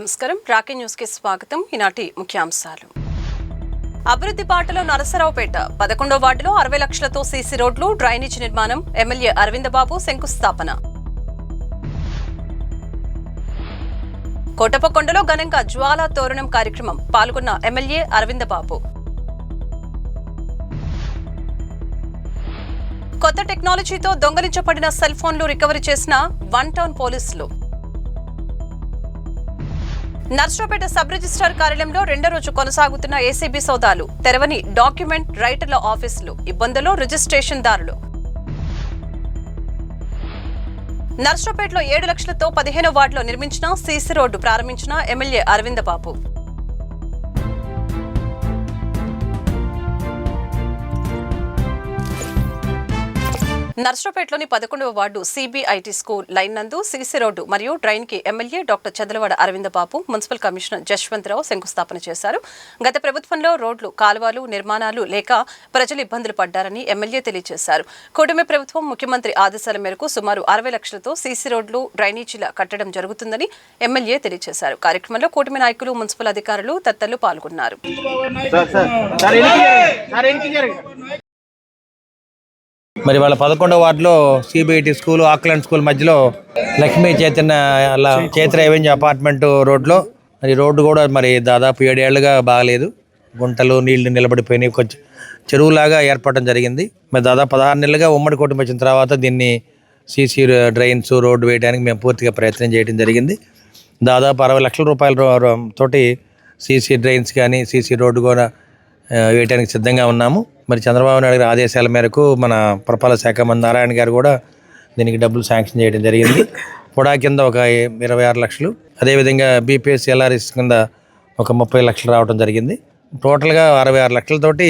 నమస్కారం. Rocky news కి స్వాగతం. ఈనాటి ముఖ్యాంశాలు. అభివృద్ధి బాటలో నరసరావుపేట 11వ వార్డులో 60 లక్షలతో సీసీ రోడ్లు, డ్రైనేజ్ నిర్మాణం. ఎమ్మెల్యే అరవిందబాబు శంకుస్థాపన. కోటప్పకొండలో ఘనంగా జ్వాలా తోరణం కార్యక్రమం. పాల్గొన్న ఎమ్మెల్యే అరవిందబాబు. కొత్త టెక్నాలజీతో దొంగలించబడిన సెల్ ఫోన్లు రికవరీ చేసిన వన్ టౌన్ పోలీసులు. నర్సరావుపేట సబ్ రిజిస్ట్రార్ కార్యాలయంలో రెండో రోజు కొనసాగుతున్న ఏసీబీ సోదాలు. తెరవని డాక్యుమెంట్ రైటర్ల ఆఫీసులు. ఇబ్బందుల్లో రిజిస్ట్రేషన్ దారులు. నర్సరావుపేటలో 7 లక్షలతో 15వ వార్డులో నిర్మించిన సీసీ రోడ్డు ప్రారంభించిన ఎమ్మెల్యే అరవిందబాబు. నర్సరావుపేటలోని 11వ వార్డు సిబిఐటి స్కూల్ లైన్ నందు సీసీ రోడ్డు మరియు డ్రైన్ కి MLA doctor Chadalavada Aravindababu, municipal commissioner Jashwantharao శంకుస్థాపన చేశారు. గత ప్రభుత్వంలో రోడ్లు, కాలువలు నిర్మాణాలు లేక ప్రజలు ఇబ్బందులు పడ్డారని ఎమ్మెల్యే తెలియజేశారు. కూటమి ప్రభుత్వం ముఖ్యమంత్రి ఆదేశాల మేరకు సుమారు 60 లక్షలతో సీసీ రోడ్లు, డ్రైనేజీల కట్టడం జరుగుతుందని ఎమ్మెల్యే తెలియజేశారు. కార్యక్రమంలో కూటమి నాయకులు, మున్సిపల్ అధికారులు తదితరులు పాల్గొన్నారు. మరి వాళ్ళ 11వ వార్డులో సిబిఐటి స్కూల్, ఆక్లాండ్ స్కూల్ మధ్యలో లక్ష్మీ చైత్ర ఎవెంజ్ అపార్ట్మెంట్ రోడ్లో మరి రోడ్డు కూడా మరి దాదాపు 7 ఏళ్లుగా బాగలేదు. గుంటలు, నీళ్లు నిలబడిపోయినాయి. కొంచెం చెరువులాగా ఏర్పడడం జరిగింది. మరి దాదాపు 16 నెలలుగా ఉమ్మడి కూటమి వచ్చిన తర్వాత దీన్ని సీసీ డ్రైన్స్, రోడ్డు వేయడానికి మేము పూర్తిగా ప్రయత్నం చేయడం జరిగింది. దాదాపు 60 లక్షల రూపాయల తోటి సీసీ డ్రైన్స్ కానీ సీసీ రోడ్డు కూడా వేయడానికి సిద్ధంగా ఉన్నాము. మరి చంద్రబాబు నాయుడు గారి ఆదేశాల మేరకు మన పురపాలక శాఖ మంత్రి నారాయణ గారు కూడా దీనికి డబ్బులు శాంక్షన్ చేయడం జరిగింది. కూడా కింద ఒక 26 లక్షలు, అదేవిధంగా బీపీఎస్ ఎల్ఆర్ఎస్ కింద ఒక 30 లక్షలు రావడం జరిగింది. టోటల్గా 66 లక్షలతోటి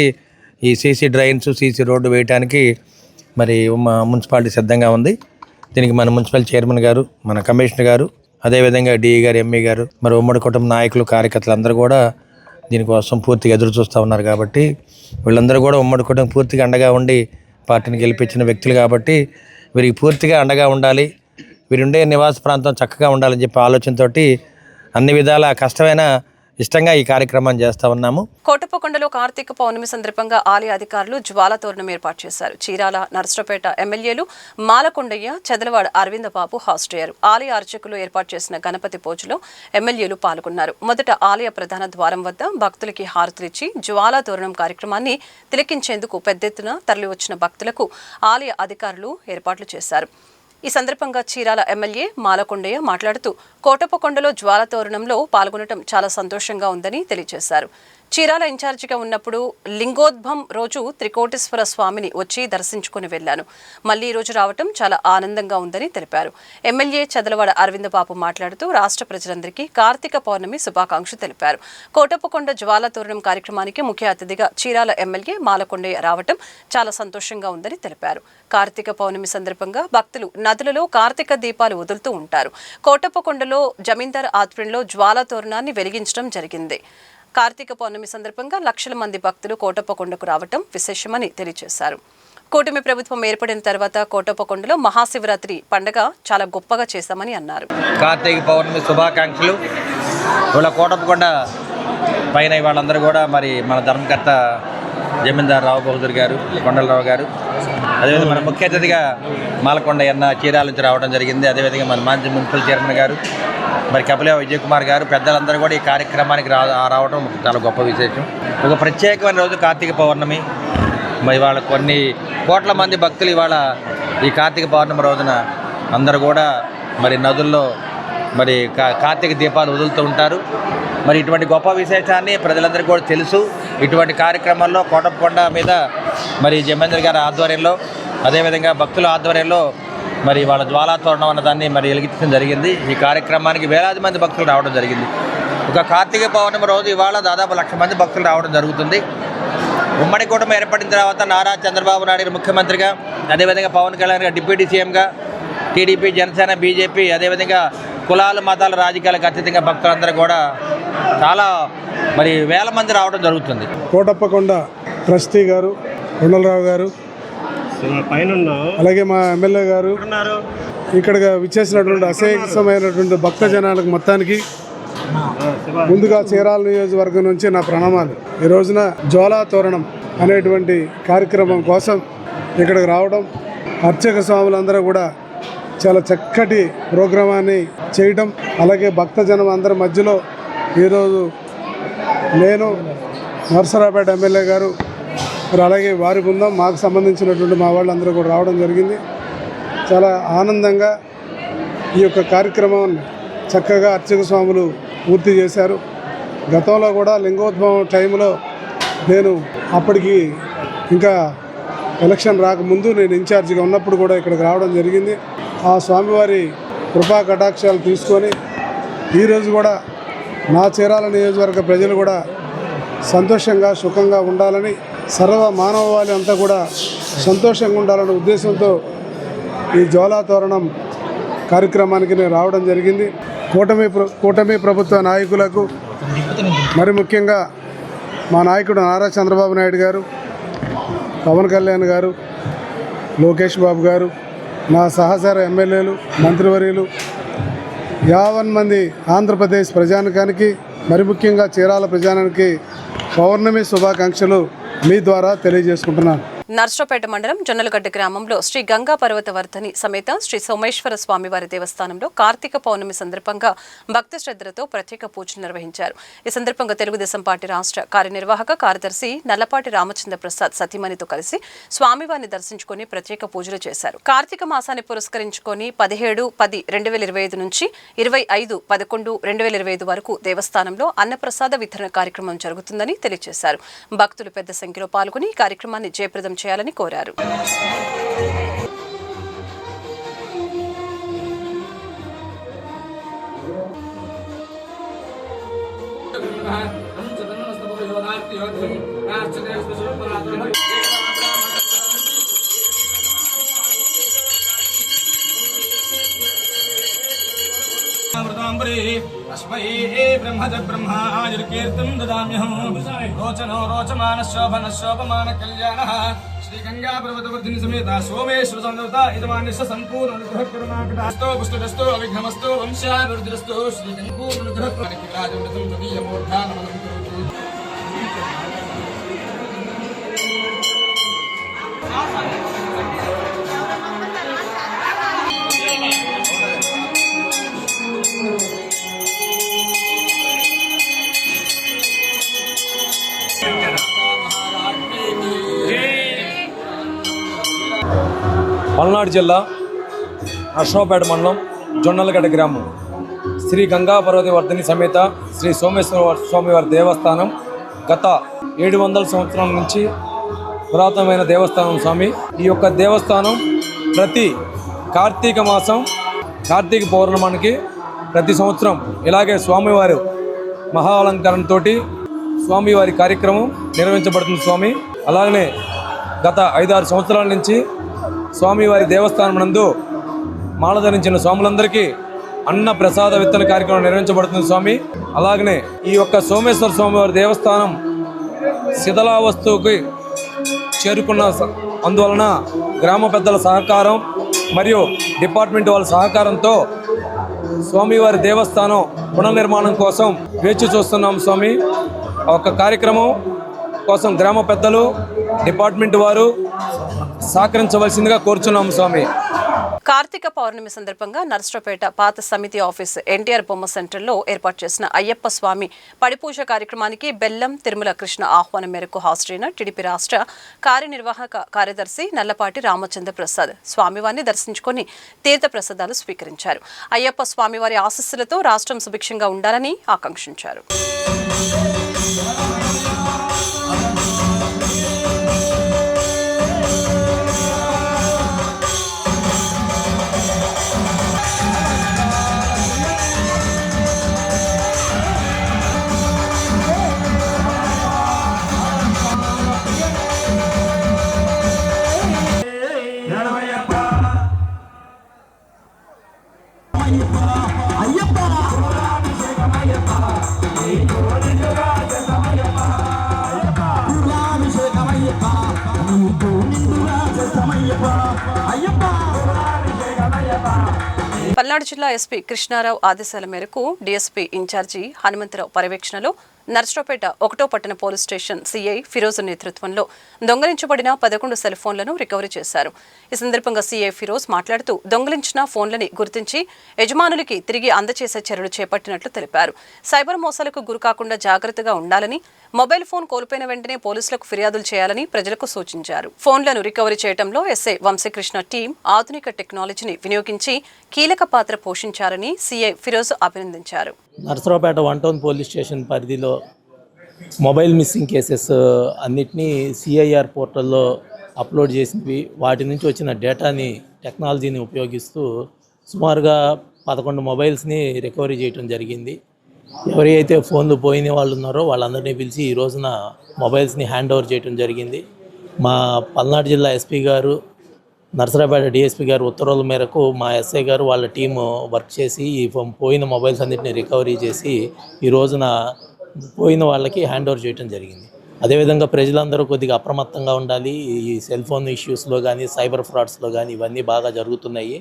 ఈ సీసీ డ్రైన్స్, సీసీ రోడ్డు వేయడానికి మరి మున్సిపాలిటీ సిద్ధంగా ఉంది. దీనికి మన మున్సిపల్ చైర్మన్ గారు, మన కమిషనర్ గారు, అదేవిధంగా డిఈ గారు, ఎంఈ గారు, మరి ఉమ్మడి కుటుంబ నాయకులు, కార్యకర్తలు అందరూ కూడా దీనికోసం పూర్తిగా ఎదురు చూస్తూ ఉన్నారు. కాబట్టి వీళ్ళందరూ కూడా ఉమ్మడి కుటుంబం పూర్తిగా అండగా ఉండి పార్టీని గెలిపించిన వ్యక్తులు కాబట్టి వీరికి పూర్తిగా అండగా ఉండాలి, వీరుండే నివాస ప్రాంతం చక్కగా ఉండాలని చెప్పి ఆలోచనతోటి అన్ని విధాల కష్టమైన ఇష్టంగా ఈ కార్యక్రమాన్ని చేస్తా ఉన్నాము. కోటప్పకొండలో కార్తీక పౌర్ణమి సందర్భంగా ఆలయ అధికారులు జ్వాలా తోరణం ఏర్పాటు చేశారు. చీరాల, నర్సరావుపేట ఎమ్మెల్యేలు మాలకొండయ్య, చదలవాడ అరవిందబాబు హాజరయ్యారు. ఆలయ అర్చకులు ఏర్పాటు చేసిన గణపతి పూజలో ఎమ్మెల్యేలు పాల్గొన్నారు. మొదట ఆలయ ప్రధాన ద్వారం వద్ద భక్తులకి హారతులిచ్చి జ్వాలా తోరణం కార్యక్రమాన్ని తిలకించేందుకు పెద్ద ఎత్తున తరలివచ్చిన భక్తులకు ఆలయ అధికారులు ఏర్పాట్లు చేశారు. ఈ సందర్భంగా చీరాల ఎమ్మెల్యే మాలకొండయ్య మాట్లాడుతూ కోటప్పకొండలో జ్వాల తోరణంలో పాల్గొనడం చాలా సంతోషంగా ఉందని తెలియజేశారు. చీరాల ఇన్ఛార్జిగా ఉన్నప్పుడు లింగోద్భవం రోజు త్రికోటేశ్వర స్వామిని వచ్చి దర్శించుకుని వెళ్లాను. మళ్లీ ఈ రోజు రావటం చాలా ఆనందంగా ఉందని తెలిపారు. ఎమ్మెల్యే చదలవాడ అరవిందబాబు మాట్లాడుతూ రాష్ట్ర ప్రజలందరికీ కార్తీక పౌర్ణమి శుభాకాంక్షలు తెలిపారు. కోటప్పకొండ జ్వాల తోరణం కార్యక్రమానికి ముఖ్య అతిథిగా చీరాల ఎమ్మెల్యే మాలకొండయ్య రావటం చాలా సంతోషంగా ఉందని తెలిపారు. కార్తీక పౌర్ణమి సందర్భంగా భక్తులు నదులలో కార్తీక దీపాలు వదులుతూ ఉంటారు. కోటప్పకొండలో జమీందార్ ఆధ్వర్యంలో జ్వాల తోరణాన్ని వెలిగించడం జరిగింది. కార్తీక పౌర్ణమి సందర్భంగా లక్షల మంది భక్తులు కోటప్పకొండకు రావటం విశేషమని తెలియజేశారు. కూటమి ప్రభుత్వం ఏర్పడిన తర్వాత కోటప్పకొండలో మహాశివరాత్రి పండుగ చాలా గొప్పగా చేశామని అన్నారు. కార్తీక పౌర్ణమి శుభాకాంక్షలు. ఇవాళ కోటప్పకొండ పైన వాళ్ళందరూ కూడా మరి మన ధర్మకర్త జమీందార్ రావు బహదూర్ గారు, కొండలరావు గారు, అదేవిధంగా మన ముఖ్య అతిథిగా మాలకొండయ్య చీరాల నుంచి రావడం జరిగింది. అదేవిధంగా మన మాజీ మున్సిపల్ చైర్మన్ గారు, మరి కపిల విజయ్ కుమార్ గారు, పెద్దలందరూ కూడా ఈ కార్యక్రమానికి రావడం చాలా గొప్ప విశేషం. ఒక ప్రత్యేకమైన రోజు కార్తీక పౌర్ణమి. మరి ఇవాళ కొన్ని కోట్ల మంది భక్తులు ఇవాళ ఈ కార్తీక పౌర్ణమి రోజున అందరూ కూడా మరి నదుల్లో మరి కార్తీక దీపాలు వదులుతూ ఉంటారు. మరి ఇటువంటి గొప్ప విశేషాన్ని ప్రజలందరికీ కూడా తెలుసు. ఇటువంటి కార్యక్రమాల్లో కోటప్పకొండ మీద మరి జమీందార్ గారి ఆధ్వర్యంలో, అదేవిధంగా భక్తుల ఆధ్వర్యంలో మరి వాళ్ళ జ్వాలా తోరణం అన్నదాన్ని మరి వెలిగించడం జరిగింది. ఈ కార్యక్రమానికి వేలాది మంది భక్తులు రావడం జరిగింది. ఒక కార్తీక పౌర్ణమి రోజు ఇవాళ దాదాపు 1,00,000 మంది భక్తులు రావడం జరుగుతుంది. ఉమ్మడి కూటమి ఏర్పడిన తర్వాత నారా చంద్రబాబు నాయుడు ముఖ్యమంత్రిగా, అదేవిధంగా పవన్ కళ్యాణ్ గారు డిప్యూటీ సీఎంగా, టీడీపీ, జనసేన, బీజేపీ, అదేవిధంగా కులాలు, మతాల రాజకీయాలకు అతీతంగా భక్తులందరూ కూడా చాలా మరి వేల మంది రావడం జరుగుతుంది. కోటప్పకొండ ట్రస్టీ గారు, కొండలరావు గారు, అలాగే మా ఎమ్మెల్యే గారు, ఇక్కడ విచ్చేసినటువంటి అశేషమైనటువంటి భక్త జనాలకు మొత్తానికి ముందుగా చీరాల నియోజకవర్గం నుంచి నా ప్రణామాలు. ఈ రోజున జ్వాలా తోరణం అనేటువంటి కార్యక్రమం కోసం ఇక్కడికి రావడం, అర్చక స్వాములందరూ కూడా చాలా చక్కటి ప్రోగ్రామాన్ని చేయటం, అలాగే భక్తజనం అందరి మధ్యలో ఈరోజు నేను నరసరావుపేట ఎమ్మెల్యే గారు మరి అలాగే వారి బృందం మాకు సంబంధించినటువంటి మా వాళ్ళందరూ కూడా రావడం జరిగింది. చాలా ఆనందంగా ఈ యొక్క కార్యక్రమాన్ని చక్కగా అర్చక స్వాములు పూర్తి చేశారు. గతంలో కూడా లింగోద్భవం టైంలో నేను అప్పటికి ఇంకా ఎలక్షన్ రాకముందు నేను ఇన్ఛార్జిగా ఉన్నప్పుడు కూడా ఇక్కడికి రావడం జరిగింది. ఆ స్వామివారి కృపా కటాక్షాలు తీసుకొని ఈరోజు కూడా నా చీరాల నియోజకవర్గ ప్రజలు కూడా సంతోషంగా సుఖంగా ఉండాలని, సర్వ మానవాళి అంతా కూడా సంతోషంగా ఉండాలనే ఉద్దేశంతో ఈ జ్వాలా తోరణం కార్యక్రమానికి నేను రావడం జరిగింది. కూటమి ప్రభుత్వ నాయకులకు, మరి ముఖ్యంగా మా నాయకుడు నారా చంద్రబాబు నాయుడు గారు, పవన్ కళ్యాణ్ గారు, లోకేష్ బాబు గారు, నా సహచర ఎమ్మెల్యేలు, మంత్రివర్యులు, 50 మంది ఆంధ్రప్రదేశ్ ప్రజానికానికి, మరి ముఖ్యంగా చీరాల ప్రజానికి పౌర్ణమి శుభాకాంక్షలు మీ ద్వారా తెలియజేసుకుంటున్నాను. నర్సరావుపేట మండలం జొన్నలగడ్డ గ్రామంలో శ్రీ గంగా పర్వతవర్ధని సమేత శ్రీ సోమేశ్వర స్వామివారి దేవస్థానంలో కార్తీక పౌర్ణమి సందర్భంగా భక్తి శ్రద్ధలతో ప్రత్యేక పూజలు నిర్వహించారు. ఈ సందర్భంగా తెలుగుదేశం పార్టీ రాష్ట్ర కార్యనిర్వాహక కార్యదర్శి నల్లపాటి రామచంద్ర ప్రసాద్ సతీమణితో కలిసి స్వామివారిని దర్శించుకుని ప్రత్యేక పూజలు చేశారు. కార్తీక మాసాన్ని పురస్కరించుకొని 17-10-2025 నుంచి 25-11-2025 వరకు దేవస్థానంలో అన్నప్రసాద వితరణ కార్యక్రమం జరుగుతుందని తెలియజేశారు. భక్తులు పెద్ద సంఖ్యలో పాల్గొని ఈ కార్యక్రమాన్ని జయప్రదం చేయాలని కోరారు. अस्मै ब्रह्मद ब्रह्मायुर्कीर्तिं ददाम्यहं रोचनो रोचमान शोभन शोभमान कल्याणः श्री गंगा पर्वतवर्धिनी समेता सोमेश्वर संवृता इदमानिश संपूर्ण अनुग्रह करुणाकटास्तो पुष्टस्तु अविघ्नमस्तु वंशाभिवृद्धिरस्तु श्री संपूर्ण अनुग्रह करुणाकटाजमृतं तदीयमूर्धानमनं करोतु. పల్నాడు జిల్లా నర్సరావుపేట మండలం జొన్నలగడ్డ గ్రామం శ్రీ గంగా పర్వతవర్ధని సమేత శ్రీ సోమేశ్వర స్వామివారి దేవస్థానం గత 700 సంవత్సరాల నుంచి పురాతనమైన దేవస్థానం స్వామి. ఈ యొక్క దేవస్థానం ప్రతి కార్తీక మాసం కార్తీక పౌర్ణమానికి ప్రతి సంవత్సరం ఇలాగే స్వామివారి మహా అలంకరణతో స్వామివారి కార్యక్రమం నిర్వహించబడుతుంది స్వామి. అలాగనే గత 5-6 సంవత్సరాల నుంచి స్వామివారి దేవస్థానం నందు మాల ధరించిన స్వాములందరికీ అన్న ప్రసాద విత్తన కార్యక్రమం నిర్వహించబడుతుంది స్వామి. అలాగనే ఈ యొక్క సోమేశ్వర స్వామివారి దేవస్థానం శిథిలావస్థకి చేరుకున్న అందువలన గ్రామ పెద్దల సహకారం మరియు డిపార్ట్మెంట్ వాళ్ళ సహకారంతో స్వామివారి దేవస్థానం పునర్నిర్మాణం కోసం వేచి చూస్తున్నాం స్వామి. ఒక కార్యక్రమం కోసం గ్రామ పెద్దలు డిపార్ట్మెంట్ వారు సహకరించవలసిందిగా కోరుచున్నాం స్వామి. కార్తీక పౌర్ణమి సందర్భంగా నర్సరావుపేట పాత సమితి ఆఫీస్ ఎన్టీఆర్ బొమ్మ సెంటర్లో ఏర్పాటు చేసిన అయ్యప్ప స్వామి పడిపూజ కార్యక్రమానికి బెల్లం తిరుమల కృష్ణ ఆహ్వానం మేరకు హాజరైన టీడీపీ రాష్ట్ర కార్యనిర్వాహక కార్యదర్శి నల్లపాటి రామచంద్ర ప్రసాద్ స్వామివారిని దర్శించుకొని తీర్థ ప్రసాదాలు స్వీకరించారు. అయ్యప్ప స్వామివారి ఆశీస్సులతో రాష్ట్రం సుభిక్షంగా ఉండాలని ఆకాంక్షించారు. పల్నాడు జిల్లా ఎస్పీ కృష్ణారావు ఆదేశాల మేరకు డీఎస్పీ ఇన్ఛార్జి హనుమంతరావు పర్యవేక్షణలో నర్సరావుపేట 1వ పట్టణ పోలీస్ స్టేషన్ సీఐ ఫిరోజ్ నేతృత్వంలో దొంగలించబడిన 11 సెల్ ఫోన్లను రికవరీ చేశారు. ఈ సందర్భంగా సీఐ ఫిరోజ్ మాట్లాడుతూ దొంగలించిన ఫోన్లని గుర్తించి యజమానులకి తిరిగి అందజేసే చర్యలు చేపట్టినట్లు తెలిపారు. సైబర్ మోసాలకు గురికాకుండా జాగ్రత్తగా ఉండాలని, మొబైల్ ఫోన్ కోల్పోయిన వెంటనే పోలీసులకు ఫిర్యాదులు చేయాలని ప్రజలకు సూచించారు. ఫోన్లను రికవరీ చేయడంలో ఎస్ఐ వంశీకృష్ణ టీం ఆధునిక టెక్నాలజీని వినియోగించి కీలక పాత్ర పోషించారని సీఐ ఫిరోజ్ అభినందించారు. నర్సరావుపేట 1 టౌన్ పోలీస్ స్టేషన్ పరిధిలో మొబైల్ మిస్సింగ్ కేసెస్ అన్నిటినీ సిఐఆర్ పోర్టల్లో అప్లోడ్ చేసినవి, వాటి నుంచి వచ్చిన డేటాని టెక్నాలజీని ఉపయోగిస్తూ సుమారుగా 11 మొబైల్స్ని రికవరీ చేయడం జరిగింది. ఎవరైతే ఫోన్లు పోయిన వాళ్ళు ఉన్నారో వాళ్ళందరినీ పిలిచి ఈ రోజున మొబైల్స్ని హ్యాండ్ ఓవర్ చేయడం జరిగింది. మా పల్నాడు జిల్లా ఎస్పీ గారు, నర్సరావుపేట డిఎస్పీ గారు ఉత్తర్వుల మేరకు మా ఎస్ఐ గారు వాళ్ళ టీము వర్క్ చేసి ఈ పోయిన మొబైల్స్ అన్నింటినీ రికవరీ చేసి ఈ రోజున పోయిన వాళ్ళకి హ్యాండ్ ఓవర్ చేయడం జరిగింది. అదేవిధంగా ప్రజలందరూ కొద్దిగా అప్రమత్తంగా ఉండాలి. ఈ సెల్ ఫోన్ ఇష్యూస్లో కానీ సైబర్ ఫ్రాడ్స్లో కానీ ఇవన్నీ బాగా జరుగుతున్నాయి.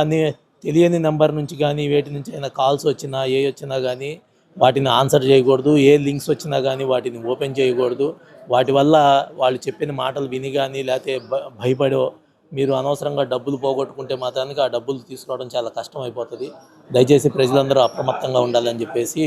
అన్ని తెలియని నెంబర్ నుంచి కానీ వేటి నుంచి అయినా కాల్స్ వచ్చినా వచ్చినా కానీ వాటిని ఆన్సర్ చేయకూడదు. లింక్స్ వచ్చినా కానీ వాటిని ఓపెన్ చేయకూడదు. వాటి వల్ల వాళ్ళు చెప్పిన మాటలు విని కానీ లేకపోతే భయపడో మీరు అనవసరంగా డబ్బులు పోగొట్టుకుంటే మాత్రానికి ఆ డబ్బులు తీసుకోవడం చాలా కష్టం అయిపోతుంది. దయచేసి ప్రజలందరూ అప్రమత్తంగా ఉండాలని చెప్పేసి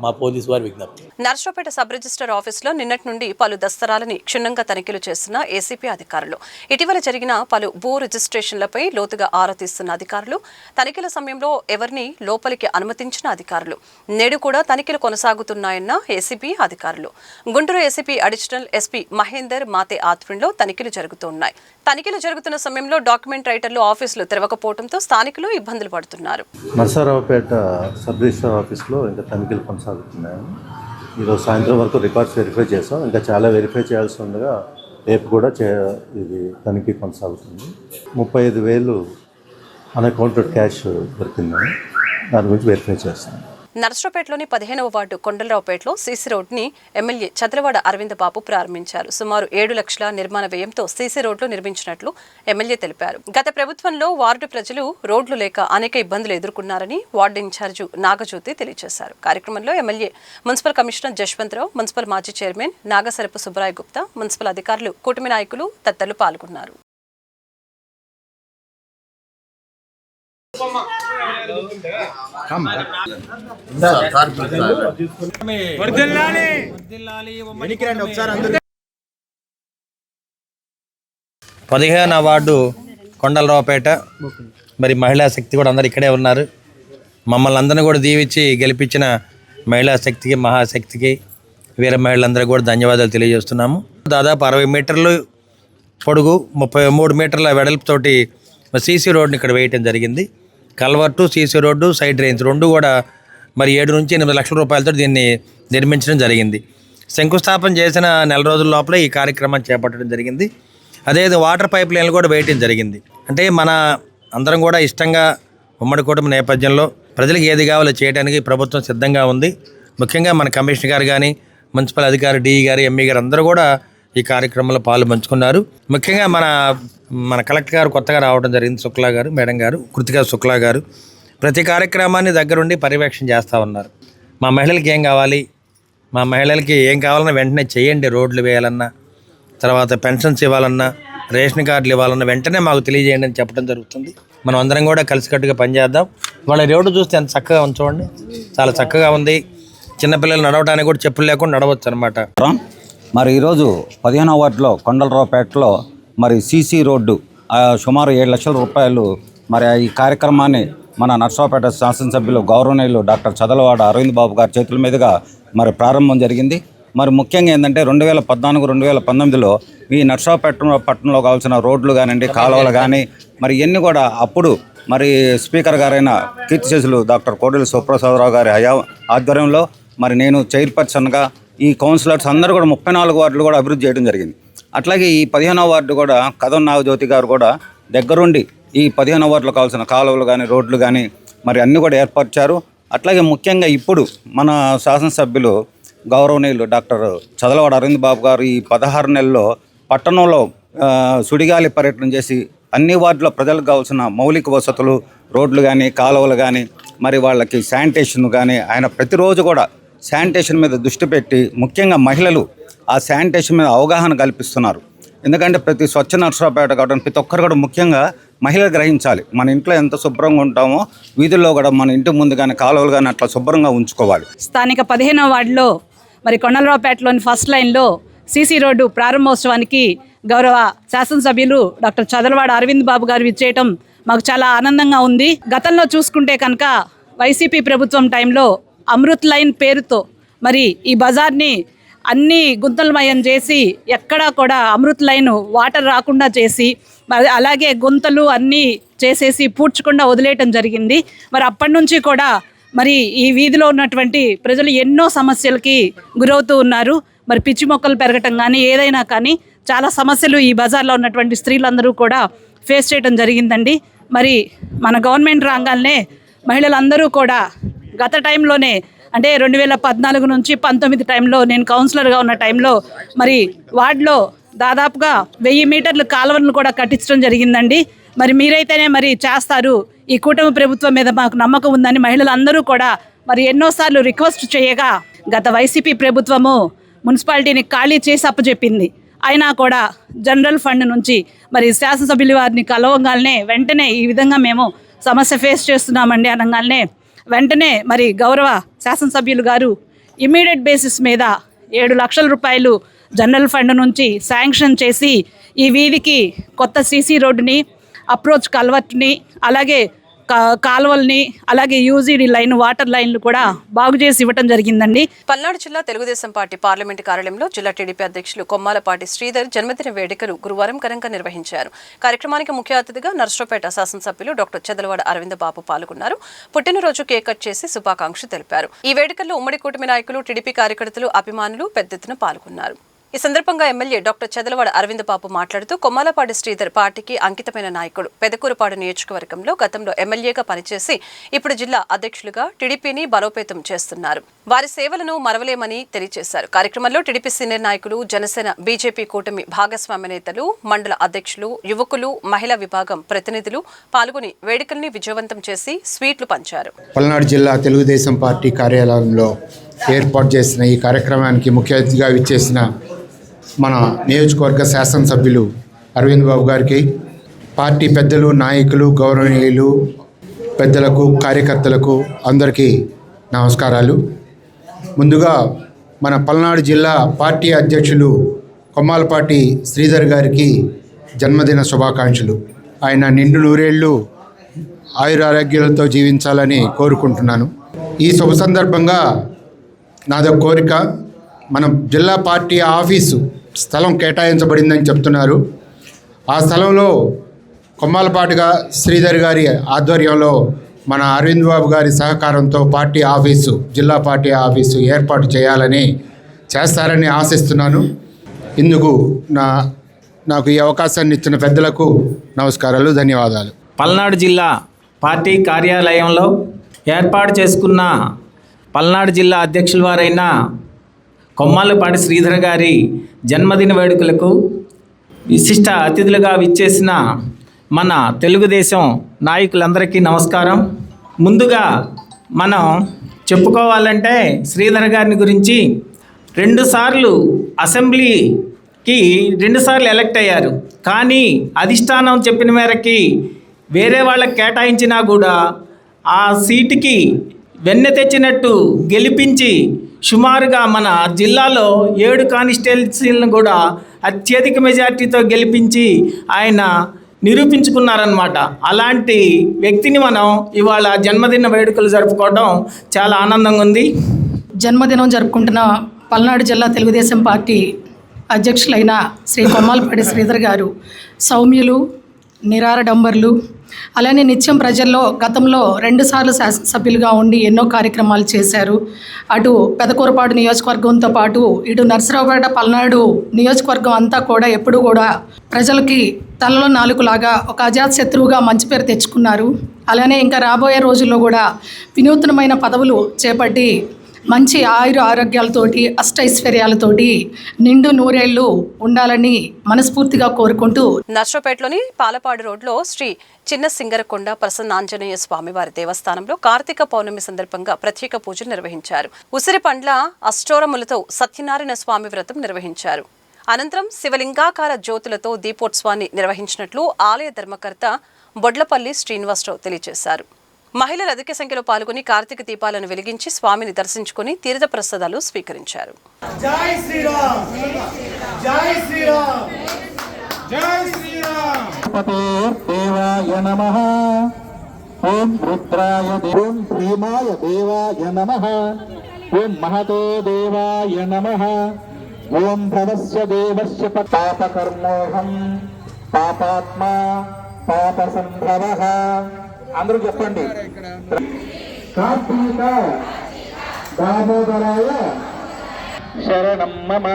మా పోలీసు వారి విజ్ఞప్తి. నర్సరావుపేట సబ్ రిజిస్టర్ ఆఫీసులో నిన్నటి నుండి పలు దస్తరాలని క్షుణ్ణంగా తనిఖీలు చేస్తున్న ఏసీపీ అధికారులు. ఇటీవల జరిగిన పలు భూ రిజిస్ట్రేషన్లపై లోతుగా ఆరా తీస్తున్న అధికారులు, తనిఖీల సమయంలో ఎవరిని లోపలికి అనుమతించిన అధికారులు. నేడు కూడా తనిఖీలు కొనసాగుతున్నాయన్న ఏసీపీ అధికారులు. Guntur ACP additional SP Mahender Mathe ఆధ్వర్యంలో తనిఖీలు జరుగుతున్నాయి. తనిఖీలు జరుగుతున్న సమయంలో డాక్యుమెంట్ రైటర్లు ఆఫీసులు తెరవకపోవడంతో స్థానికులు ఇబ్బందులు పడుతున్నారు. నర్సరావుపేట సబ్ రిజిస్టర్ ఆఫీస్లో ఇంకా తనిఖీలు కొనసాగుతున్నాయి. ఈరోజు సాయంత్రం వరకు రికార్డ్స్ వెరిఫై చేసాం. ఇంకా చాలా వెరిఫై చేయాల్సి ఉండగా రేపు కూడా ఇది తనిఖీ కొనసాగుతుంది. 35,000 అన్అకౌంటెడ్ క్యాష్ దొరికింది. దాని గురించి వెరిఫై చేస్తాం. నర్సరావుపేటలోని 15వ వార్డు కొండలరావుపేటలో సీసీ రోడ్డుని ఎమ్మెల్యే చదలవాడ అరవింద్ బాబు ప్రారంభించారు. సుమారు 7 లక్షల నిర్మాణ వ్యయంతో సీసీ రోడ్లు నిర్మించినట్లు ఎమ్మెల్యే తెలిపారు. గత ప్రభుత్వంలో వార్డు ప్రజలు రోడ్లు లేక అనేక ఇబ్బందులు ఎదుర్కొన్నారని వార్డు ఇన్ఛార్జి నాగజ్యోతి తెలియజేశారు. కార్యక్రమంలో MLA, municipal commissioner Jaswanth Rao, municipal మాజీ చైర్మన్ నాగసరపు సుబ్బరాయ గుప్తా, మున్సిపల్ అధికారులు, కూటమి నాయకులు తదితరులు పాల్గొన్నారు. పదిహేనవ వార్డు కొండలరావుపేట మరి మహిళా శక్తి కూడా అందరు ఇక్కడే ఉన్నారు. మమ్మల్ని అందరినీ కూడా దీవించి గెలిపించిన మహిళా శక్తికి, మహాశక్తికి, వీర మహిళలందరూ కూడా ధన్యవాదాలు తెలియజేస్తున్నాము. దాదాపు 60 మీటర్లు పొడుగు, 33 మీటర్ల వెడల్పుతోటి సీసీ రోడ్ని ఇక్కడ వేయటం జరిగింది. Culvert, CC road, side drains రెండు కూడా మరి 7 నుంచి 8 లక్షల రూపాయలతో దీన్ని నిర్మించడం జరిగింది. శంకుస్థాపన చేసిన నెల రోజుల లోపల ఈ కార్యక్రమాన్ని చేపట్టడం జరిగింది. అదేవిధంగా వాటర్ పైప్ లైన్లు కూడా వేయటం జరిగింది. అంటే మన అందరం కూడా ఇష్టంగా ఉమ్మడి కుటుంబ నేపథ్యంలో ప్రజలకు ఏది కావాలో చేయడానికి ప్రభుత్వం సిద్ధంగా ఉంది. ముఖ్యంగా మన కమిషనర్ గారు కానీ, మున్సిపల్ అధికారి, డిఈ గారు, ఎంఈ గారు అందరూ కూడా ఈ కార్యక్రమంలో పాలు పంచుకున్నారు. ముఖ్యంగా మన కలెక్టర్ గారు కొత్తగా రావడం జరిగింది, శుక్లా గారు, మేడం గారు, కృతికా శుక్లా గారు. ప్రతి కార్యక్రమాన్ని దగ్గరుండి పర్యవేక్షణ చేస్తూ ఉన్నారు. మా మహిళలకి ఏం కావాలి, మా మహిళలకి ఏం కావాలన్నా వెంటనే చేయండి. రోడ్లు వేయాలన్నా, తర్వాత పెన్షన్స్ ఇవ్వాలన్నా, రేషన్ కార్డులు ఇవ్వాలన్నా వెంటనే మాకు తెలియజేయండి అని చెప్పడం జరుగుతుంది. మనం అందరం కూడా కలిసికట్టుగా పనిచేద్దాం. వాళ్ళ రోడ్డు చూస్తే ఎంత చక్కగా ఉంచండి, చాలా చక్కగా ఉంది. చిన్నపిల్లలు నడవడానికి కూడా చెప్పులు లేకుండా నడవచ్చు అనమాట. మరి ఈరోజు 15వ వార్డులో కొండలరావుపేటలో మరి సీసీ రోడ్డు సుమారు 7 లక్షల రూపాయలు మరి ఈ కార్యక్రమాన్ని మన నర్సరావుపేట శాసనసభ్యులు గౌరవనీయులు డాక్టర్ చదలవాడ అరవింద్ బాబు గారి చేతుల మీదుగా మరి ప్రారంభం జరిగింది. మరి ముఖ్యంగా ఏంటంటే 2014-2019లో ఈ నర్సరావుపేట పట్టణంలో కావాల్సిన రోడ్లు కానివ్వండి, కాలువలు కానీ మరి ఇవన్నీ కూడా అప్పుడు మరి స్పీకర్ గారైన కీర్తిశేషులు డాక్టర్ కోడెల సుప్రసాదరావు గారి ఆధ్వర్యంలో మరి నేను చైర్పర్సన్గా ఈ కౌన్సిలర్స్ అందరూ కూడా 34 వార్డులు కూడా అభివృద్ధి చేయడం జరిగింది. అట్లాగే ఈ 15వ వార్డు కూడా కదం నాగజ్యోతి గారు కూడా దగ్గరుండి ఈ 15వ వార్డులో కావాల్సిన కాలువలు కానీ, రోడ్లు కానీ మరి అన్నీ కూడా ఏర్పరిచారు. అట్లాగే ముఖ్యంగా ఇప్పుడు మన శాసనసభ్యులు గౌరవనీయులు డాక్టర్ చదలవాడ అరవింద్ బాబు గారు ఈ 16 నెలల్లో పట్టణంలో సుడిగాలి పర్యటన చేసి అన్ని వార్డులో ప్రజలకు కావాల్సిన మౌలిక వసతులు, రోడ్లు కానీ, కాలువలు కానీ, మరి వాళ్ళకి శానిటేషన్ కానీ ఆయన ప్రతిరోజు కూడా శానిటేషన్ మీద దృష్టి పెట్టి, ముఖ్యంగా మహిళలు ఆ శానిటేషన్ మీద అవగాహన కల్పిస్తున్నారు. ఎందుకంటే ప్రతి స్వచ్ఛ నర్సరావుపేట కావడం ప్రతి ఒక్కరు కూడా ముఖ్యంగా మహిళలు గ్రహించాలి. మన ఇంట్లో ఎంత శుభ్రంగా ఉంటామో వీధుల్లో కూడా మన ఇంటి ముందు కానీ, కాలువలు కానీ అట్లా శుభ్రంగా ఉంచుకోవాలి. స్థానిక 15వ వార్డులో మరి కొండలరావుపేటలోని ఫస్ట్ లైన్లో సీసీ రోడ్డు ప్రారంభోత్సవానికి గౌరవ శాసనసభ్యులు డాక్టర్ చదలవాడ అరవింద్ బాబు గారు విచ్చేయటం మాకు చాలా ఆనందంగా ఉంది. గతంలో చూసుకుంటే కనుక వైసీపీ ప్రభుత్వం టైంలో అమృత్ లైన్ పేరుతో మరి ఈ బజార్ని అన్ని గుంతలమయం చేసి ఎక్కడా కూడా అమృత్ లైన్ వాటర్ రాకుండా చేసి అలాగే గుంతలు అన్నీ చేసేసి పూడ్చకుండా వదిలేయటం జరిగింది. మరి అప్పటి నుంచి కూడా మరి ఈ వీధిలో ఉన్నటువంటి ప్రజలు ఎన్నో సమస్యలకి గురవుతూ ఉన్నారు. మరి పిచ్చి మొక్కలు పెరగటం కానీ ఏదైనా కానీ చాలా సమస్యలు ఈ బజార్లో ఉన్నటువంటి స్త్రీలందరూ కూడా ఫేస్ చేయడం జరిగిందండి. మరి మన గవర్నమెంట్ రాగానే మహిళలందరూ కూడా గత టైంలోనే అంటే 2014 నుంచి 19 టైంలో నేను కౌన్సిలర్గా ఉన్న టైంలో మరి వార్డులో దాదాపుగా 1000 మీటర్లు కాలువలను కూడా కట్టించడం జరిగిందండి. మరి మీరైతేనే మరి చేస్తారు, ఈ కూటమి ప్రభుత్వం మీద మాకు నమ్మకం ఉందని మహిళలందరూ కూడా మరి ఎన్నోసార్లు రిక్వెస్ట్ చేయగా గత వైసీపీ ప్రభుత్వము మున్సిపాలిటీని ఖాళీ చేసి అప్పచెప్పింది. అయినా కూడా జనరల్ ఫండ్ నుంచి మరి శాసనసభ్యుల వారిని కలవగానే వెంటనే ఈ విధంగా మేము సమస్య ఫేస్ చేస్తున్నామండి అనగానే వెంటనే మరి గౌరవ శాసనసభ్యులు గారు ఇమ్మీడియట్ బేసిస్ మీద 7 లక్షల రూపాయలు జనరల్ ఫండ్ నుంచి శాంక్షన్ చేసి ఈ వీధికి కొత్త సీసీ రోడ్డుని, అప్రోచ్ కల్వర్ట్ని, అలాగే కాలువల్ని, అలాగే యూజీడీ లైన్, వాటర్ లైన్లు కూడా బాగు చేసి ఇవ్వడం జరిగిందండి. పల్నాడు జిల్లా తెలుగుదేశం పార్టీ పార్లమెంటు కార్యాలయంలో జిల్లా టీడీపీ అధ్యక్షులు కొమ్మాలపాటి శ్రీధర్ జన్మదిన వేడుకలు గురువారం ఘనంగా నిర్వహించారు. కార్యక్రమానికి ముఖ్య అతిథిగా నర్సరావుపేట శాసనసభ్యులు డాక్టర్ చదలవాడ అరవింద బాబు పాల్గొన్నారు. పుట్టినరోజు కేక్ కట్ చేసి శుభాకాంక్షలు తెలిపారు. ఈ వేడుకల్లో ఉమ్మడి కూటమి నాయకులు, టీడీపీ కార్యకర్తలు, అభిమానులు పెద్ద ఎత్తున పాల్గొన్నారు. ఈ సందర్భంగా ఎమ్మెల్యే డాక్టర్ చదలవాడ అరవింద బాబు మాట్లాడుతూ కొమ్మాలపాటి శ్రీధర్ పార్టీకి అంకితమైన నాయకుడు. పెదకూరుపాడు నియోజకవర్గంలో గతంలో ఎమ్మెల్యేగా పనిచేసి ఇప్పుడు జిల్లా అధ్యక్షులుగా టీడీపీని బలోపేతం చేస్తున్నారు. వారి సేవలను మరవలేమని తెలియజేశారు. కార్యక్రమంలో టీడీపీ సీనియర్ నాయకులు, జనసేన, బీజేపీ కూటమి భాగస్వామ్య నేతలు, మండల అధ్యక్షులు, యువకులు, మహిళా విభాగం ప్రతినిధులు పాల్గొని వేడుకల్ని విజయవంతం చేసి స్వీట్లు పంచారు. పల్నాడు జిల్లా తెలుగుదేశం పార్టీ కార్యాలయంలో ఏర్పాటు చేసిన ఈ కార్యక్రమానికి ముఖ్య అతిథిగా విచ్చేసిన మన నియోజకవర్గ శాసనసభ్యులు అరవింద్ బాబు గారికి, పార్టీ పెద్దలు, నాయకులు, గౌరవనీయులు, పెద్దలకు, కార్యకర్తలకు అందరికీ నమస్కారాలు. ముందుగా మన పల్నాడు జిల్లా పార్టీ అధ్యక్షులు కొమ్మాలపాటి శ్రీధర్ గారికి జన్మదిన శుభాకాంక్షలు. ఆయన నిండు నూరేళ్లు ఆయురారోగ్యాలతో జీవించాలని కోరుకుంటున్నాను. ఈ శుభ సందర్భంగా నాదొక కోరిక, మన జిల్లా పార్టీ ఆఫీసు స్థలం కేటాయించబడిందని చెప్తున్నారు. ఆ స్థలంలో కొమ్మాలపాటిగా శ్రీధర్ గారి ఆధ్వర్యంలో మన అరవింద్ బాబు గారి సహకారంతో పార్టీ ఆఫీసు, జిల్లా పార్టీ ఆఫీసు ఏర్పాటు చేస్తారని ఆశిస్తున్నాను. ఇందుకు నాకు ఈ అవకాశాన్ని ఇచ్చిన పెద్దలకు నమస్కారాలు, ధన్యవాదాలు. పల్నాడు జిల్లా పార్టీ కార్యాలయంలో ఏర్పాటు చేసుకున్న పల్నాడు జిల్లా అధ్యక్షుల వారైన కొమ్మాలపాటి శ్రీధర్ గారి జన్మదిన వేడుకలకు విశిష్ట అతిథులుగా విచ్చేసిన మన తెలుగుదేశం నాయకులందరికీ నమస్కారం. ముందుగా మనం చెప్పుకోవాలంటే శ్రీధర్ గారిని గురించి 2 సార్లు అసెంబ్లీకి 2 సార్లు ఎలక్ట్ అయ్యారు. కానీ అధిష్టానం చెప్పిన మేరకి వేరే వాళ్ళకి కేటాయించినా కూడా ఆ సీటుకి వెన్నె తెచ్చినట్టు గెలిపించి సుమారుగా మన జిల్లాలో 7 కాన్స్టిట్యుయెన్సీలను కూడా అత్యధిక మెజార్టీతో గెలిపించి ఆయన నిరూపించుకున్నారన్నమాట. అలాంటి వ్యక్తిని మనం ఇవాళ జన్మదిన వేడుకలు జరుపుకోవడం చాలా ఆనందంగా ఉంది. జన్మదినం జరుపుకుంటున్న పల్నాడు జిల్లా తెలుగుదేశం పార్టీ అధ్యక్షులైన శ్రీ కొమ్మాలపాటి శ్రీధర్ గారు సౌమ్యులు, నిరాడంబరులు, అలానే నిత్యం ప్రజల్లో గతంలో 2 సార్లు శాసనసభ్యులుగా ఉండి ఎన్నో కార్యక్రమాలు చేశారు. అటు పెదకూరుపాడు నియోజకవర్గంతో పాటు ఇటు నర్సరావుపేట, పల్నాడు నియోజకవర్గం అంతా కూడా ఎప్పుడు కూడా ప్రజలకి తలలో నాలుగులాగా ఒక అజాత్ శత్రువుగా మంచి పేరు తెచ్చుకున్నారు. అలానే ఇంకా రాబోయే రోజుల్లో కూడా వినూత్నమైన పదవులు చేపట్టి మంచి ఆరోగ్యాలతోటి అష్టైశ్వర్యాలతోటి నిండు నూరేళ్లు ఉండాలని మనస్ఫూర్తిగా కోరుకుంటూ నర్సరావుపేటలోని పాలపాడు రోడ్లో శ్రీ చిన్న సింగరకొండ ప్రసన్నాంజనేయ స్వామివారి దేవస్థానంలో కార్తీక పౌర్ణమి సందర్భంగా ప్రత్యేక పూజలు నిర్వహించారు. ఉసిరి పండ్ల అష్టోరములతో సత్యనారాయణ స్వామి వ్రతం నిర్వహించారు. అనంతరం శివలింగాకార జ్యోతులతో దీపోత్సవాన్ని నిర్వహించినట్లు ఆలయ ధర్మకర్త బొడ్లపల్లి శ్రీనివాసరావు తెలియజేశారు. మహిళలు అధిక సంఖ్యలో పాల్గొని కార్తీక దీపాలను వెలిగించి స్వామిని దర్శించుకుని తీర్థ ప్రసాదాలు స్వీకరించారు. జై శ్రీరామ్ జై శ్రీరామ్ జై శ్రీరామ్. దేవాయ నమః. ఓం రుద్రాయ ఓం భీమాయ దేవాయ నమః. ఓం మహతే దేవాయ నమః. ఓం భవస్య దేవస్య పాపకర్మోహం పాపాత్మా పాపసంభవః. అందరూ చెప్పండి. కార్తీక దామోదరాయ శరణం మమ.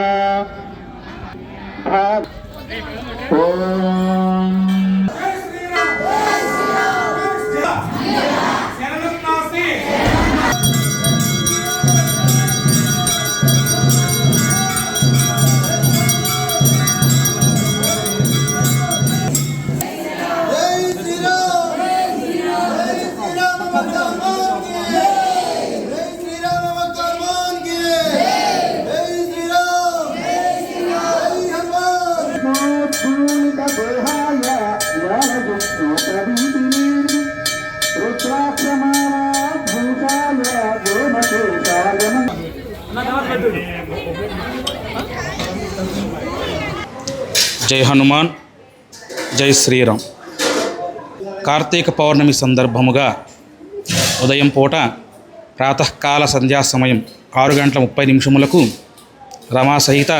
జై హనుమాన్ జై శ్రీరామ్. కార్తీక పౌర్ణమి సందర్భముగా ఉదయం పూట ప్రాతకాల సంధ్యా సమయం 6:30 రమాసహిత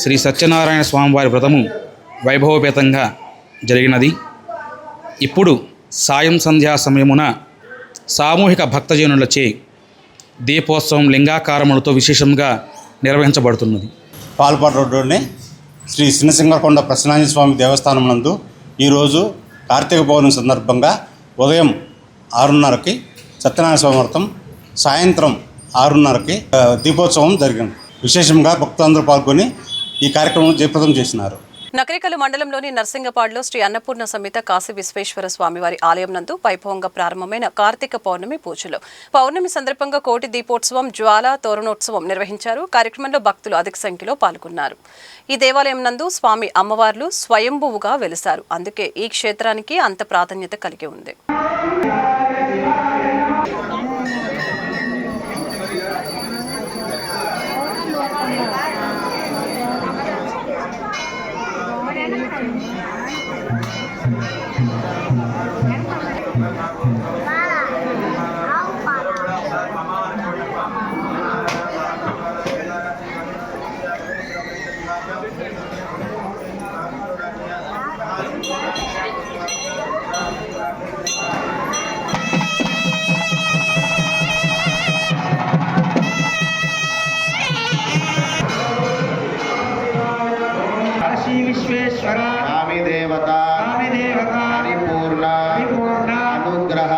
శ్రీ సత్యనారాయణ స్వామివారి వ్రతము వైభవపేతంగా జరిగినది. ఇప్పుడు సాయం సంధ్యా సమయమున సామూహిక భక్తజనులచే దీపోత్సవం లింగాకారములతో విశేషంగా నిర్వహించబడుతున్నది. పాల్పాడు రోడ్డులోని శ్రీ చిన్నసింగరకొండ ప్రసన్నాంజనేయ స్వామి దేవస్థానం నందు ఈరోజు కార్తీక పౌర్ణమి సందర్భంగా ఉదయం 6:30కి సత్యనారాయణ స్వామి వ్రతం, సాయంత్రం 6:30కి దీపోత్సవం జరిగింది. విశేషంగా భక్తులందరూ పాల్గొని ఈ కార్యక్రమం జయప్రదం చేసినారు. నకరికల్ మండలంలోని నర్సింగపాడులో శ్రీ అన్నపూర్ణ సమేత కాశీ విశ్వేశ్వర స్వామివారి ఆలయం నందు వైభవంగా ప్రారంభమైన కార్తీక పౌర్ణమి పూజలు. పౌర్ణమి సందర్భంగా కోటి దీపోత్సవం, జ్వాల తోరణోత్సవం నిర్వహించారు. కార్యక్రమంలో భక్తులు అధిక సంఖ్యలో పాల్గొన్నారు. ఈ దేవాలయం నందు స్వామి అమ్మవార్లు స్వయంభువుగా వెలిశారు. అందుకే ఈ క్షేత్రానికి అంత ప్రాధాన్యత కలిగి ఉంది. విశ్వేశ్వర స్వామి దేవత పరిపూర్ణ అనుగ్రహ.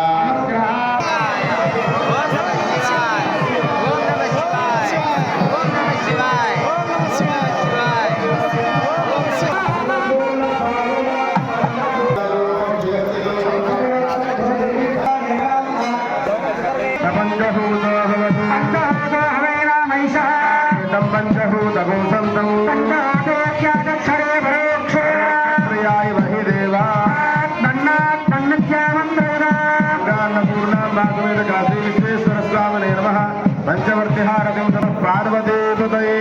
కాశీ విశ్వేశ్వర స్వామి నమః. పంచవర్తిహారతిం పార్వతీ సుతయే.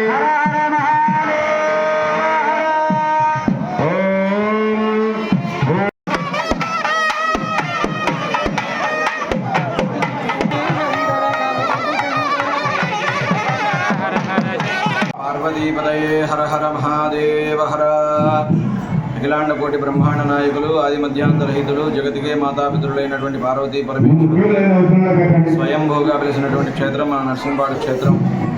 పార్వతీపదయే హర హర మహాదేవ హర. అఖిలాండ కోటి బ్రహ్మాండ నాయకులు, ఆది మధ్యాంతరహితులు, జగతికే మాతాపితరులైనటువంటి పార్వతీ పరమేశ్వరుడు స్వయంభూగా పిలిచినటువంటి క్షేత్రం మన నరసింహపాడు క్షేత్రం.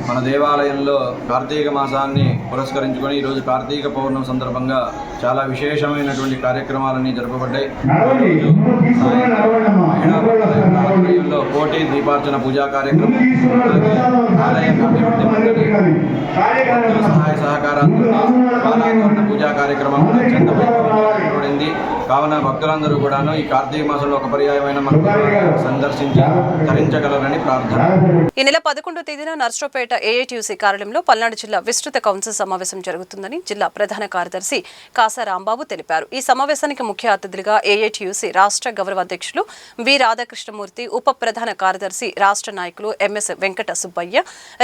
మన దేవాలయంలో కార్తీక మాసాన్ని పురస్కరించుకొని ఈరోజు కార్తీక పౌర్ణమి సందర్భంగా చాలా విశేషమైనటువంటి కార్యక్రమాలన్నీ జరపబడ్డాయి. ఆలయంలో కోటి దీపార్చన పూజా కార్యక్రమం, ఆలయ అభివృద్ధి మండలి సహాయ సహకారాలతో బాలాతోరణ పూజా కార్యక్రమం అత్యంత వైభవమైనది. కావున భక్తులందరూ కూడాను ఈ కార్తీక మాసంలో ఒక పర్యాయమైన మన సందర్శించి ధరించగలరని ప్రార్థన. ఈ నెల 11వ తేదీన నర్సరావుపేట ఏఐటీయూసీ కార్యాలయంలో పల్నాడు జిల్లా విస్తృత కౌన్సిల్ సమావేశం జరుగుతుందని జిల్లా ప్రధాన కార్యదర్శి కాసా రాంబాబు తెలిపారు. ఈ సమావేశానికి ముఖ్య అతిథులుగా ఏఐటీయూసీ రాష్ట్ర గౌరవ అధ్యక్షులు వి రాధాకృష్ణమూర్తి, ఉప ప్రధాన కార్యదర్శి రాష్ట్ర నాయకులు ఎంఎస్ వెంకట సుబ్బయ్య,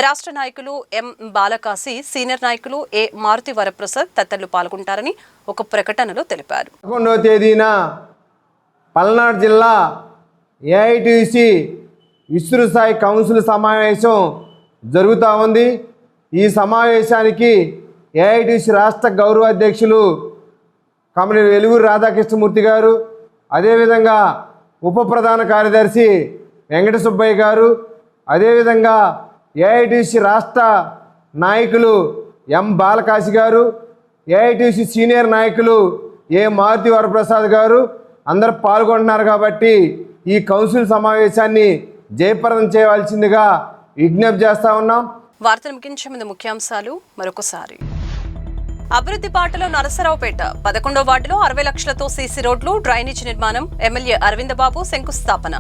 రాష్ట్ర నాయకులు ఎం బాలకాశి, సీనియర్ నాయకులు ఏ మారుతి వరప్రసాద్ తదితరులు పాల్గొంటారని ఒక ప్రకటనలో తెలిపారు. 11వ తేదీన పల్నాడు జిల్లా ఏఐటీయూసీ విస్తృత స్థాయి కౌన్సిల్ సమావేశం జరుగుతూ ఉంది. ఈ సమావేశానికి ఏఐటీయూసీ రాష్ట్ర గౌరవ అధ్యక్షులు కమలి వెలుగురు రాధాకృష్ణమూర్తి గారు, అదేవిధంగా ఉప ప్రధాన కార్యదర్శి వెంకట సుబ్బయ్య గారు, అదేవిధంగా ఏఐటీయూసీ రాష్ట్ర నాయకులు ఎం బాలకాశి గారు, ఏఐటీయూసీ సీనియర్ నాయకులు ఏ మారుతి వరప్రసాద్ గారు అందరూ పాల్గొంటున్నారు. కాబట్టి ఈ కౌన్సిల్ సమావేశాన్ని జయప్రదం చేయవలసిందిగా విజ్ఞప్తి చేస్తా ఉన్నాం. వార్తలు ముగించే ముందు ముఖ్యాంశాలు మరొకసారి. అభివృద్ధి బాటలో నరసరావుపేట 11వ వార్డులో 60 లక్షలతో సీసీ రోడ్లు, డ్రైనేజీ నిర్మాణం, ఎమ్మెల్యే అరవింద్ బాబు శంకుస్థాపన.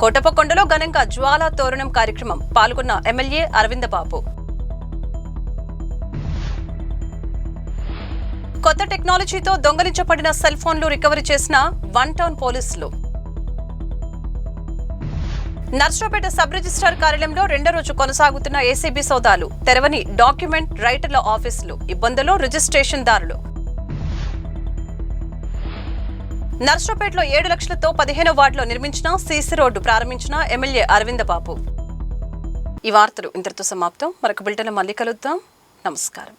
కోటపకొండలో ఘనంగా జ్వాలా తోరణం కార్యక్రమం, పాల్గొన్న ఎమ్మెల్యే అరవింద్ బాబు. కొత్త టెక్నాలజీతో దొంగలించబడిన సెల్ ఫోన్లు రికవరీ చేసిన వన్ టౌన్ పోలీసులు. నర్సరావుపేట సబ్ రిజిస్ట్రార్ కార్యాలయంలో 2వ రోజు కొనసాగుతున్న ఏసీబీ సోదాలు, తెరవని డాక్యుమెంట్ రైటర్ల ఆఫీసులు, ఇబ్బందుల్లో రిజిస్ట్రేషన్ దారులు. నర్సరావుపేటలో 7 లక్షలతో 15వ వార్డులో నిర్మించిన సీసీ రోడ్డు ప్రారంభించిన ఎమ్మెల్యే అరవింద్ బాబు. ఈ వార్తలు ఇంతటితో సమాప్తం. మరొక బులెటిన్లో మళ్ళీ కలుద్దాం. నమస్కారం.